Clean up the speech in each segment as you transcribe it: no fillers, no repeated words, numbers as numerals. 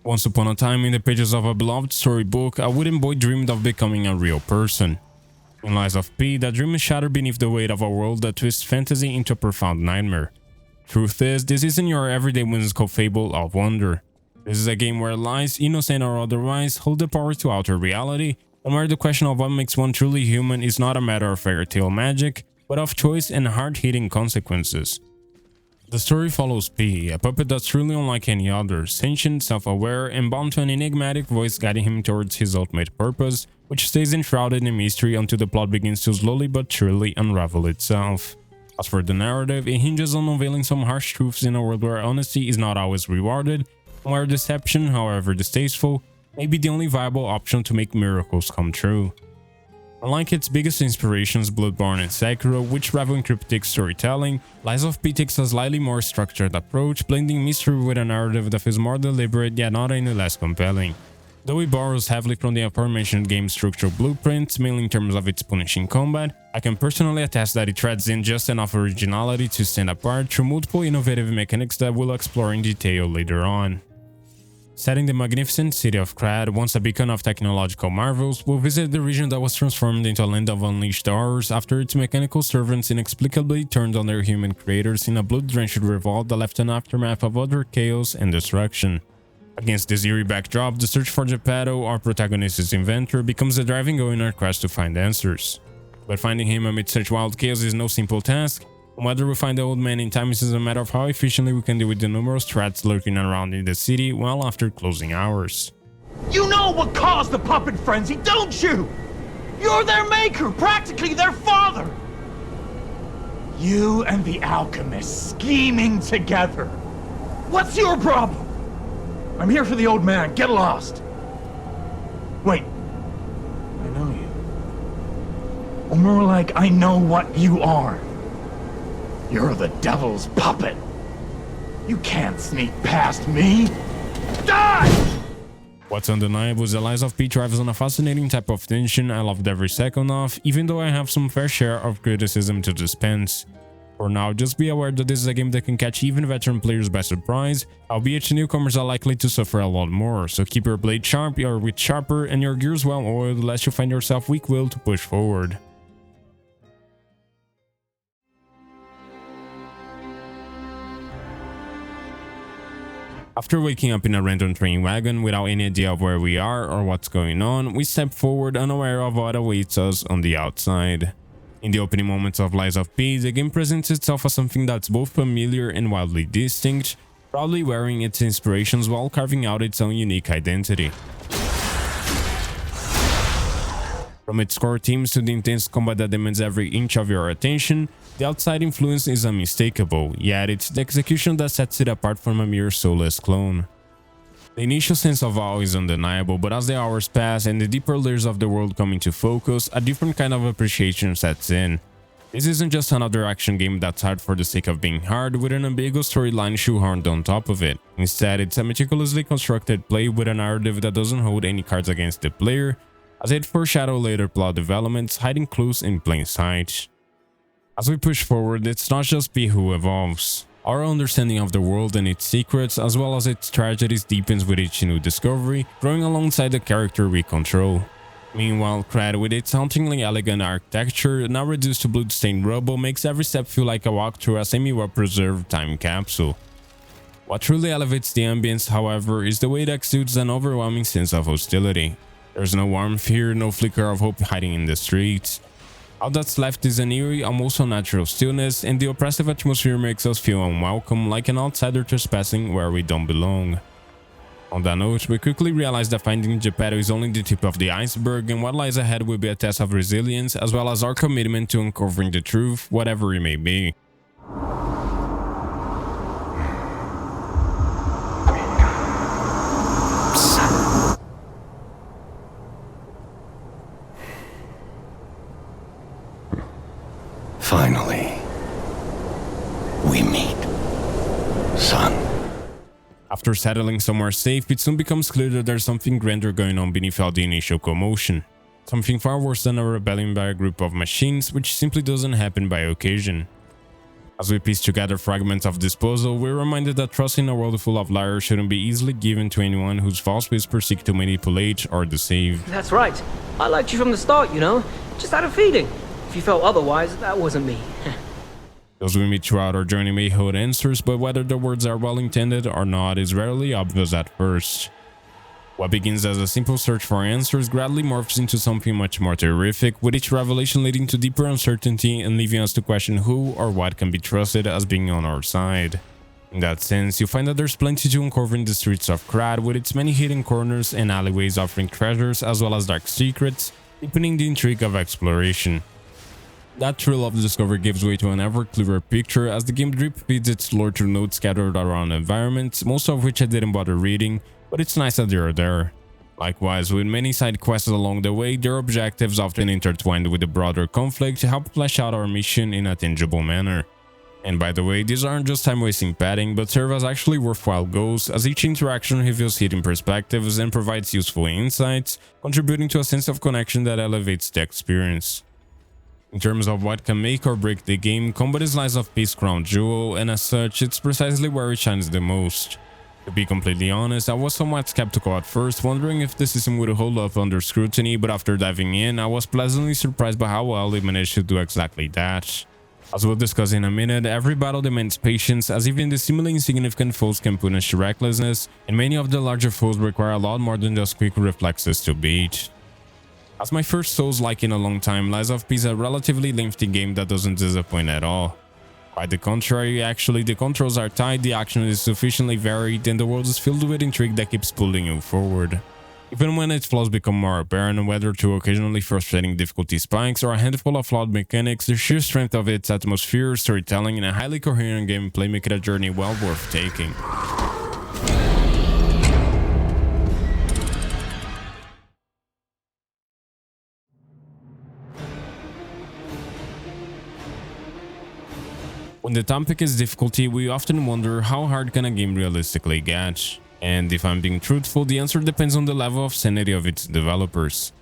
Once upon a time, in the pages of a beloved storybook, a wooden boy dreamed of becoming a real person. In Lies of P, that dream is shattered beneath the weight of a world that twists fantasy into a profound nightmare. Truth is, this isn't your everyday whimsical fable of wonder. This is a game where lies, innocent or otherwise, hold the power to alter reality, and where the question of what makes one truly human is not a matter of fairy tale magic, but of choice and hard-hitting consequences. The story follows P, a puppet that's truly unlike any other, sentient, self-aware, and bound to an enigmatic voice guiding him towards his ultimate purpose, which stays enshrouded in mystery until the plot begins to slowly but surely unravel itself. As for the narrative, it hinges on unveiling some harsh truths in a world where honesty is not always rewarded, and where deception, however distasteful, may be the only viable option to make miracles come true. Unlike its biggest inspirations, Bloodborne and Sekiro, which revel in cryptic storytelling, Lies of P takes a slightly more structured approach, blending mystery with a narrative that feels more deliberate yet not any less compelling. Though it borrows heavily from the aforementioned game's structural blueprints, mainly in terms of its punishing combat, I can personally attest that it treads in just enough originality to stand apart through multiple innovative mechanics that we'll explore in detail later on. Set in the magnificent city of Krat, once a beacon of technological marvels, we'll visit the region that was transformed into a land of unleashed horrors after its mechanical servants inexplicably turned on their human creators in a blood-drenched revolt that left an aftermath of utter chaos and destruction. Against this eerie backdrop, the search for Geppetto, our protagonist's inventor, becomes the driving goal in our quest to find answers. But finding him amid such wild chaos is no simple task. Whether we find the old man in time is a matter of how efficiently we can deal with the numerous threats lurking around in the city well after closing hours. You know what caused the puppet frenzy, don't you? You're their maker, practically their father. You and the alchemist scheming together. What's your problem? I'm here for the old man, get lost. Wait, I know you. Or more like, I know what you are. You're the devil's puppet. You can't sneak past me. Die! What's undeniable is that Lies of P thrives on a fascinating type of tension I loved every second of, even though I have some fair share of criticism to dispense. For now, just be aware that this is a game that can catch even veteran players by surprise, albeit newcomers are likely to suffer a lot more, so keep your blade sharp, your wit sharper, and your gears well oiled lest you find yourself weak-willed to push forward. After waking up in a random train wagon without any idea of where we are or what's going on, we step forward unaware of what awaits us on the outside. In the opening moments of Lies of P, the game presents itself as something that's both familiar and wildly distinct, proudly wearing its inspirations while carving out its own unique identity. From its core themes to the intense combat that demands every inch of your attention, the outside influence is unmistakable, yet it's the execution that sets it apart from a mere soulless clone. The initial sense of awe is undeniable, but as the hours pass and the deeper layers of the world come into focus, a different kind of appreciation sets in. This isn't just another action game that's hard for the sake of being hard, with an ambiguous storyline shoehorned on top of it. Instead, it's a meticulously constructed play with a narrative that doesn't hold any cards against the player, as it foreshadows later plot developments, hiding clues in plain sight. As we push forward, it's not just P who evolves. Our understanding of the world and its secrets, as well as its tragedies, deepens with each new discovery, growing alongside the character we control. Meanwhile, Krat, with its hauntingly elegant architecture, now reduced to blood-stained rubble, makes every step feel like a walk through a semi-well-preserved time capsule. What truly elevates the ambience, however, is the way it exudes an overwhelming sense of hostility. There's no warmth here, no flicker of hope hiding in the streets. All that's left is an eerie, almost unnatural stillness, and the oppressive atmosphere makes us feel unwelcome, like an outsider trespassing where we don't belong. On that note, we quickly realize that finding Geppetto is only the tip of the iceberg, and what lies ahead will be a test of resilience, as well as our commitment to uncovering the truth, whatever it may be. Finally, we meet, son. After settling somewhere safe, it soon becomes clear that there's something grander going on beneath all the initial commotion. Something far worse than a rebellion by a group of machines, which simply doesn't happen by occasion. As we piece together fragments of this puzzle, we're reminded that trust in a world full of liars shouldn't be easily given to anyone whose false whispers seek to manipulate or deceive. That's right. I liked you from the start, you know? Just had a feeling. If you felt otherwise, that wasn't me. Those we meet throughout our journey may hold answers, but whether the words are well intended or not is rarely obvious at first. What begins as a simple search for answers gradually morphs into something much more terrific, with each revelation leading to deeper uncertainty and leaving us to question who or what can be trusted as being on our side. In that sense, you find that there's plenty to uncover in the streets of Krat, with its many hidden corners and alleyways offering treasures as well as dark secrets, deepening the intrigue of exploration. That thrill of discovery gives way to an ever clearer picture as the game drip feeds its lore through notes scattered around the environment, most of which I didn't bother reading, but it's nice that they are there. Likewise, with many side quests along the way, their objectives often intertwined with the broader conflict help flesh out our mission in a tangible manner. And by the way, these aren't just time-wasting padding, but serve as actually worthwhile goals, as each interaction reveals hidden perspectives and provides useful insights, contributing to a sense of connection that elevates the experience. In terms of what can make or break the game, combat is Lies of P's crown jewel, and as such, it's precisely where it shines the most. To be completely honest, I was somewhat skeptical at first, wondering if the system would hold up under scrutiny, but after diving in, I was pleasantly surprised by how well it managed to do exactly that. As we'll discuss in a minute, every battle demands patience, as even the seemingly insignificant foes can punish recklessness, and many of the larger foes require a lot more than just quick reflexes to beat. As my first Souls-like in a long time, Lies of P is a relatively lengthy game that doesn't disappoint at all. Quite the contrary, actually, the controls are tight, the action is sufficiently varied, and the world is filled with intrigue that keeps pulling you forward. Even when its flaws become more apparent, whether through occasionally frustrating difficulty spikes or a handful of flawed mechanics, the sheer strength of its atmosphere, storytelling, and a highly coherent gameplay make it a journey well worth taking. When the topic is difficulty, we often wonder how hard can a game realistically get? And if I'm being truthful, the answer depends on the level of sanity of its developers.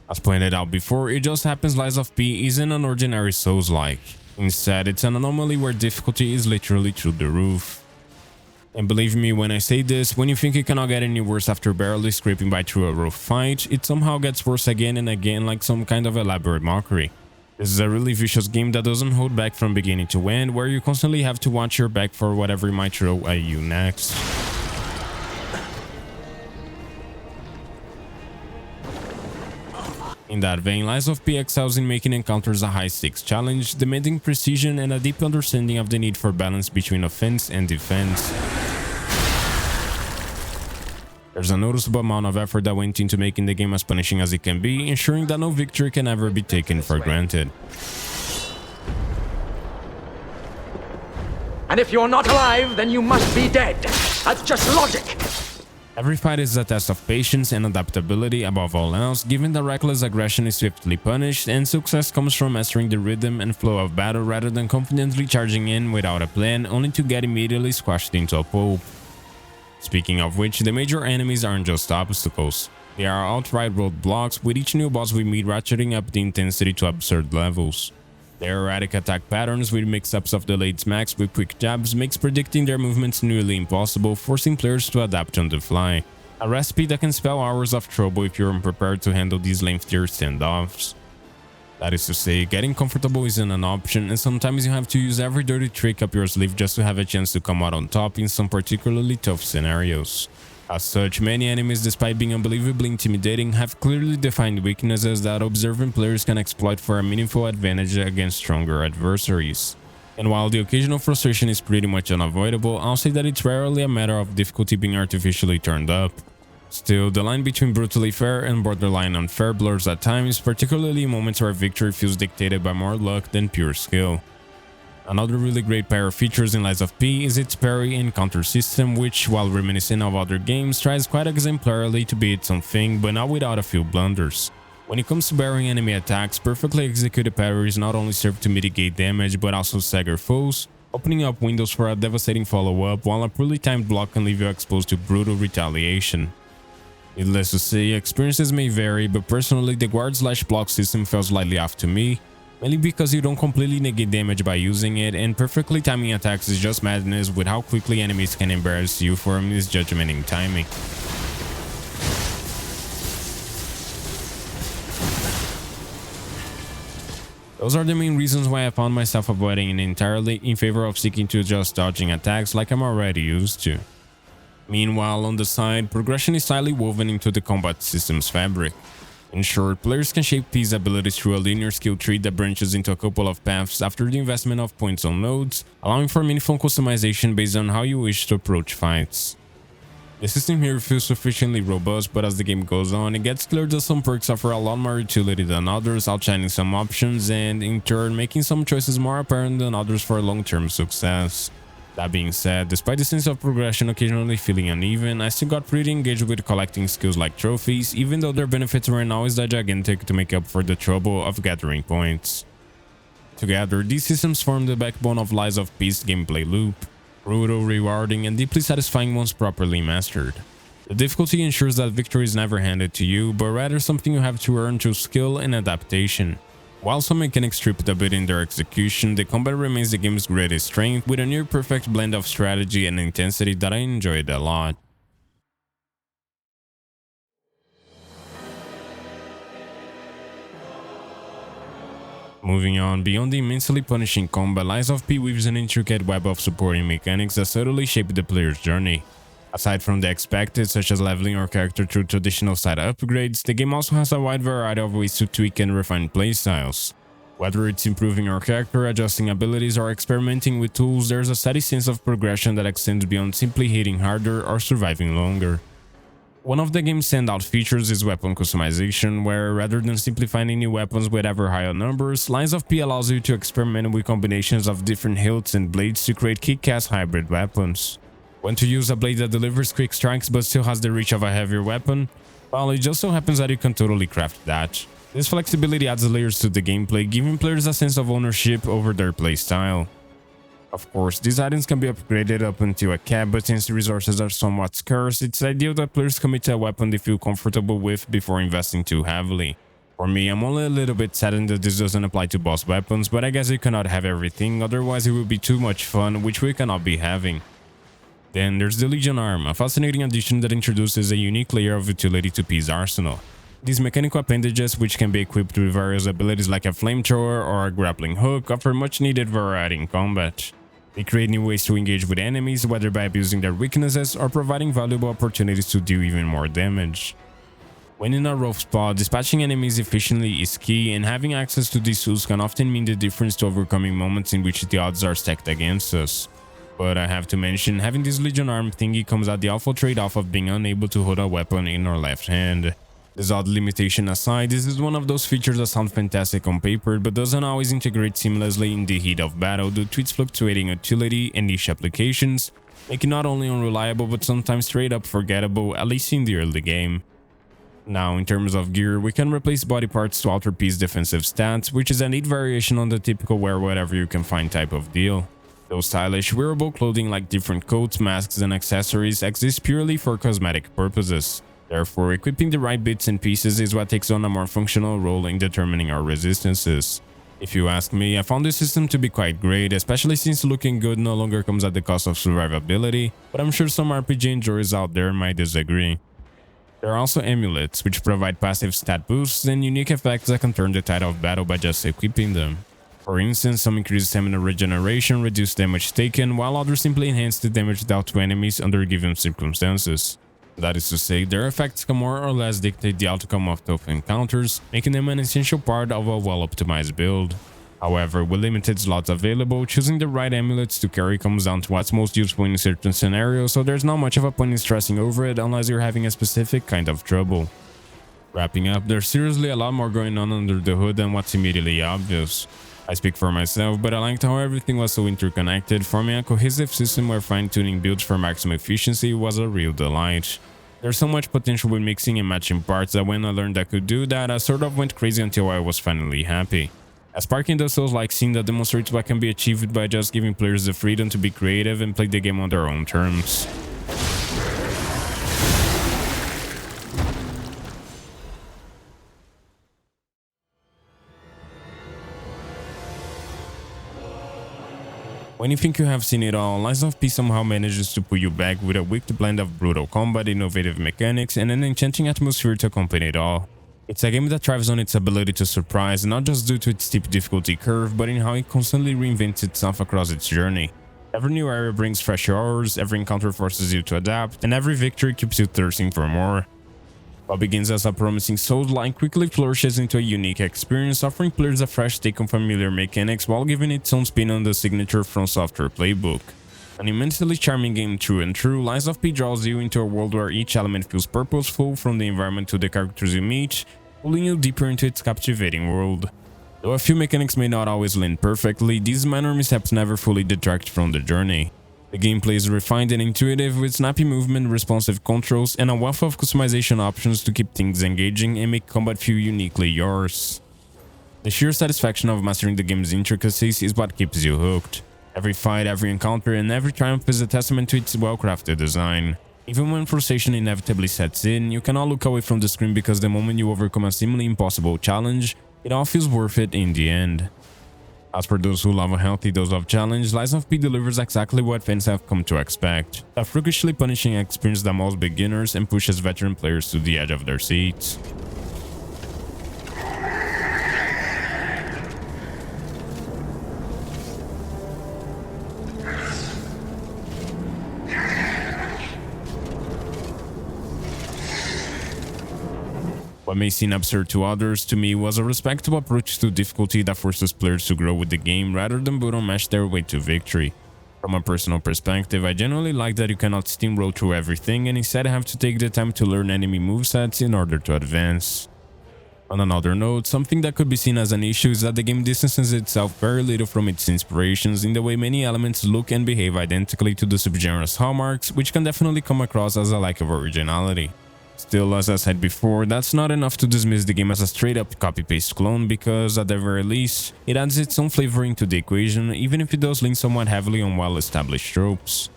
As pointed out before, it just happens Lies of P isn't an ordinary Souls-like. Instead, it's an anomaly where difficulty is literally through the roof. And believe me when I say this, when you think it cannot get any worse after barely scraping by through a rough fight, it somehow gets worse again and again like some kind of elaborate mockery. This is a really vicious game that doesn't hold back from beginning to end, where you constantly have to watch your back for whatever might throw at you next. In that vein, Lies of P excels in making encounters a high-stakes challenge, demanding precision and a deep understanding of the need for balance between offense and defense. There's a noticeable amount of effort that went into making the game as punishing as it can be, ensuring that no victory can ever be taken for granted. And if you're not alive, then you must be dead. That's just logic. Every fight is a test of patience and adaptability above all else, given that reckless aggression is swiftly punished, and success comes from mastering the rhythm and flow of battle rather than confidently charging in without a plan, only to get immediately squashed into a pulp. Speaking of which, the major enemies aren't just obstacles. They are outright roadblocks, with each new boss we meet ratcheting up the intensity to absurd levels. Their erratic attack patterns with mix-ups of delayed smacks with quick jabs makes predicting their movements nearly impossible, forcing players to adapt on the fly. A recipe that can spell hours of trouble if you're unprepared to handle these lengthier standoffs. That is to say, getting comfortable isn't an option, and sometimes you have to use every dirty trick up your sleeve just to have a chance to come out on top in some particularly tough scenarios. As such, many enemies, despite being unbelievably intimidating, have clearly defined weaknesses that observant players can exploit for a meaningful advantage against stronger adversaries. And while the occasional frustration is pretty much unavoidable, I'll say that it's rarely a matter of difficulty being artificially turned up. Still, the line between brutally fair and borderline unfair blurs at times, particularly in moments where victory feels dictated by more luck than pure skill. Another really great pair of features in Lies of P is its parry and counter system, which, while reminiscent of other games, tries quite exemplarily to be its own thing, but not without a few blunders. When it comes to barring enemy attacks, perfectly executed parries not only serve to mitigate damage but also stagger foes, opening up windows for a devastating follow-up, while a poorly timed block can leave you exposed to brutal retaliation. Needless to say, experiences may vary, but personally the guard/block system felt slightly off to me, mainly because you don't completely negate damage by using it, and perfectly timing attacks is just madness with how quickly enemies can embarrass you for misjudgmenting timing. Those are the main reasons why I found myself avoiding it entirely in favor of sticking to just dodging attacks like I'm already used to. Meanwhile, on the side, progression is tightly woven into the combat system's fabric. In short, players can shape P's abilities through a linear skill tree that branches into a couple of paths after the investment of points on nodes, allowing for meaningful customization based on how you wish to approach fights. The system here feels sufficiently robust, but as the game goes on, it gets clear that some perks offer a lot more utility than others, outshining some options and, in turn, making some choices more apparent than others for long-term success. That being said, despite the sense of progression occasionally feeling uneven, I still got pretty engaged with collecting skills like trophies, even though their benefits weren't always that gigantic to make up for the trouble of gathering points. Together, these systems form the backbone of Lies of P's gameplay loop, brutal, rewarding, and deeply satisfying once properly mastered. The difficulty ensures that victory is never handed to you, but rather something you have to earn through skill and adaptation. While some mechanics strip a bit in their execution, the combat remains the game's greatest strength, with a near-perfect blend of strategy and intensity that I enjoyed a lot. Moving on, beyond the immensely punishing combat, Lies of P weaves an intricate web of supporting mechanics that subtly shape the player's journey. Aside from the expected, such as leveling your character through traditional side upgrades, the game also has a wide variety of ways to tweak and refine playstyles. Whether it's improving your character, adjusting abilities, or experimenting with tools, there's a steady sense of progression that extends beyond simply hitting harder or surviving longer. One of the game's standout features is weapon customization, where rather than simply finding new weapons with ever higher numbers, Lies of P allows you to experiment with combinations of different hilts and blades to create kick-ass hybrid weapons. When to use a blade that delivers quick strikes but still has the reach of a heavier weapon? Well, it just so happens that you can totally craft that. This flexibility adds layers to the gameplay, giving players a sense of ownership over their playstyle. Of course, these items can be upgraded up until a cap, but since the resources are somewhat scarce, it's ideal that players commit to a weapon they feel comfortable with before investing too heavily. For me, I'm only a little bit saddened that this doesn't apply to boss weapons, but I guess you cannot have everything, otherwise it would be too much fun, which we cannot be having. Then there's the Legion Arm, a fascinating addition that introduces a unique layer of utility to P's arsenal. These mechanical appendages, which can be equipped with various abilities like a flamethrower or a grappling hook, offer much needed variety in combat. They create new ways to engage with enemies, whether by abusing their weaknesses or providing valuable opportunities to deal even more damage. When in a rough spot, dispatching enemies efficiently is key, and having access to these tools can often mean the difference to overcoming moments in which the odds are stacked against us. But I have to mention, having this Legion Arm thingy comes at the awful trade-off of being unable to hold a weapon in our left hand. This odd limitation aside, this is one of those features that sound fantastic on paper but doesn't always integrate seamlessly in the heat of battle due to its fluctuating utility and niche applications, making it not only unreliable but sometimes straight up forgettable, at least in the early game. Now, in terms of gear, we can replace body parts to alter P's defensive stats, which is a neat variation on the typical wear whatever you can find type of deal. Those stylish, wearable clothing like different coats, masks, and accessories exist purely for cosmetic purposes. Therefore, equipping the right bits and pieces is what takes on a more functional role in determining our resistances. If you ask me, I found this system to be quite great, especially since looking good no longer comes at the cost of survivability, but I'm sure some RPG enjoyers out there might disagree. There are also amulets, which provide passive stat boosts and unique effects that can turn the tide of battle by just equipping them. For instance, some increase stamina regeneration, reduce damage taken, while others simply enhance the damage dealt to enemies under given circumstances. That is to say, their effects can more or less dictate the outcome of tough encounters, making them an essential part of a well-optimized build. However, with limited slots available, choosing the right amulets to carry comes down to what's most useful in certain scenarios, so there's not much of a point in stressing over it unless you're having a specific kind of trouble. Wrapping up, there's seriously a lot more going on under the hood than what's immediately obvious. I speak for myself, but I liked how everything was so interconnected, forming a cohesive system where fine-tuning builds for maximum efficiency was a real delight. There's so much potential with mixing and matching parts that when I learned I could do that, I sort of went crazy until I was finally happy. A spark in the Souls-like scene that demonstrates what can be achieved by just giving players the freedom to be creative and play the game on their own terms. When you think you have seen it all, Lies of P somehow manages to pull you back with a wicked blend of brutal combat, innovative mechanics, and an enchanting atmosphere to accompany it all. It's a game that thrives on its ability to surprise, not just due to its steep difficulty curve, but in how it constantly reinvents itself across its journey. Every new area brings fresh horrors, every encounter forces you to adapt, and every victory keeps you thirsting for more. What begins as a promising Souls-like quickly flourishes into a unique experience, offering players a fresh take on familiar mechanics while giving its own spin on the signature From Software playbook. An immensely charming game through and through, Lies of P draws you into a world where each element feels purposeful, from the environment to the characters you meet, pulling you deeper into its captivating world. Though a few mechanics may not always land perfectly, these minor mishaps never fully detract from the journey. The gameplay is refined and intuitive, with snappy movement, responsive controls, and a wealth of customization options to keep things engaging and make combat feel uniquely yours. The sheer satisfaction of mastering the game's intricacies is what keeps you hooked. Every fight, every encounter, and every triumph is a testament to its well-crafted design. Even when frustration inevitably sets in, you cannot look away from the screen because the moment you overcome a seemingly impossible challenge, it all feels worth it in the end. As for those who love a healthy dose of challenge, Lies of P delivers exactly what fans have come to expect. A freakishly punishing experience that mauls beginners and pushes veteran players to the edge of their seats. What may seem absurd to others, to me was a respectable approach to difficulty that forces players to grow with the game rather than button mash their way to victory. From a personal perspective, I genuinely like that you cannot steamroll through everything and instead have to take the time to learn enemy movesets in order to advance. On another note, something that could be seen as an issue is that the game distances itself very little from its inspirations in the way many elements look and behave identically to the subgenre's hallmarks, which can definitely come across as a lack of originality. Still, as I said before, that's not enough to dismiss the game as a straight-up copy-paste clone because, at the very least, it adds its own flavor into the equation, even if it does lean somewhat heavily on well-established tropes.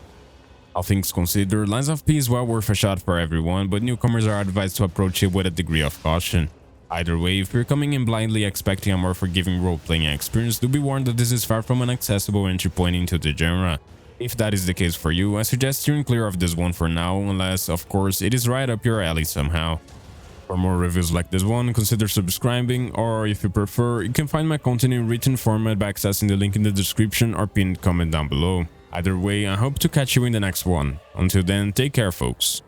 All things considered, Lies of P is well worth a shot for everyone, but newcomers are advised to approach it with a degree of caution. Either way, if you're coming in blindly expecting a more forgiving role-playing experience, do be warned that this is far from an accessible entry point into the genre. If that is the case for you, I suggest steering clear of this one for now, unless, of course, it is right up your alley somehow. For more reviews like this one, consider subscribing, or if you prefer, you can find my content in written format by accessing the link in the description or pinned comment down below. Either way, I hope to catch you in the next one. Until then, take care, folks.